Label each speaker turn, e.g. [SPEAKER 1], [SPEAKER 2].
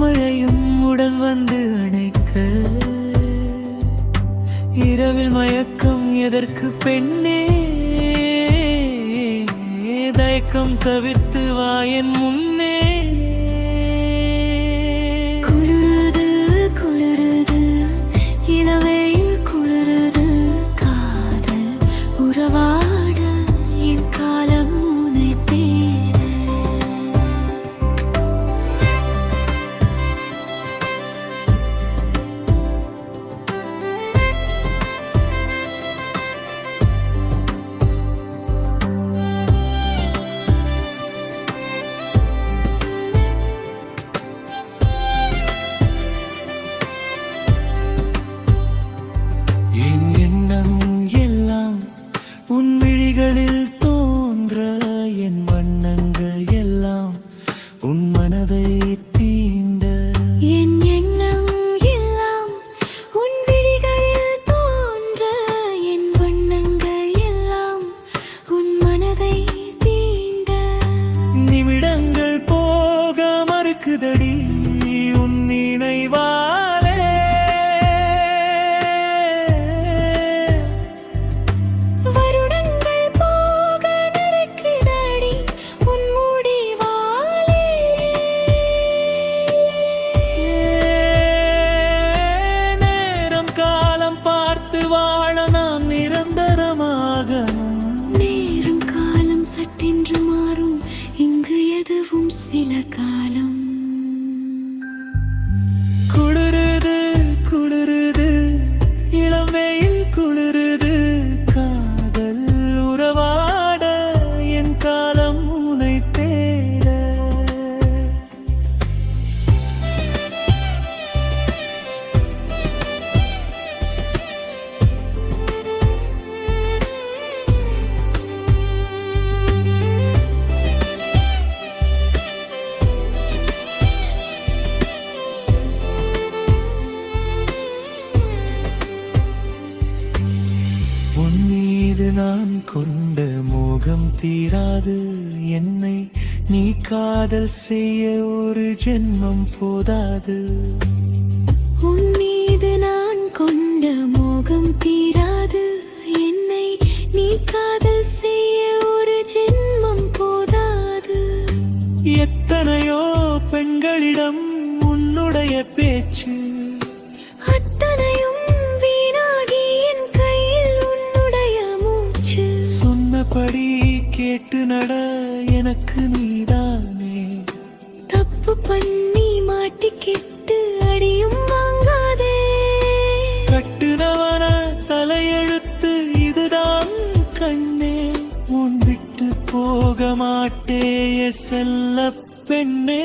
[SPEAKER 1] மழையும் உடன் வந்து அணைக்க, இரவில் மயக்கம் எதற்கு பெண்ணே, தயக்கம் தவிர்த்து வா என் முன்னே.
[SPEAKER 2] குளிருது குளிருது இளவெயில் குளிருது, காதல் உறவாட என் காலம் உனை தேட.
[SPEAKER 1] என் எண்ணம் எல்லாம் உன் விழிகளில் தோன்ற, என் வண்ணங்கள் எல்லாம் உன் மனதை தீண்ட.
[SPEAKER 2] என் எண்ணம் எல்லாம் உன் விழிகளில் தோன்ற, என் வண்ணங்கள் எல்லாம் உன் மனதை தீண்ட.
[SPEAKER 1] நிமிடங்கள் போக மறுக்குதடி உன் நினைவாலே,
[SPEAKER 2] வருடங்கள் போக நறுக்குதடி உன் முடிவாலே.
[SPEAKER 1] நேரம் காலம் பார்த்து வாழ நாம் நிரந்தரமாகணும்.
[SPEAKER 2] நேரம் காலம் சட்டென்று மாறும், இங்கு எதுவும் சில காலம்.
[SPEAKER 1] குளிருது குளிருது இளம் வெயில் குளிருது, காதல் உறவாட என் காலம் உனை தேட. உன் மீது நான் கொண்ட மோகம் தீராது, என்னை நீ காதல் செய்ய ஒரு ஜென்மம் போதாது.
[SPEAKER 2] உன் மீது நான் கொண்ட மோகம் தீராது, என்னை நீ காதல் செய்ய ஒரு ஜென்மம் போதாது.
[SPEAKER 1] எத்தனையோ பெண்களிடம் உன்னுடைய பேச்சு,
[SPEAKER 2] அத்தனையும் வீணாகி என் கையில் உன்னுடைய மூச்சு.
[SPEAKER 1] சொன்னபடி கேட்டு நட எனக்கு நீதானே.
[SPEAKER 2] தப்பு பண்ணி மாட்டிக்கிட்டு அடியும் வாங்காதே.
[SPEAKER 1] கட்டுனவன தலையெழுத்து இதுதான் கண்ணே, உன் விட்டு போக மாட்டே செல்ல பெண்ணே.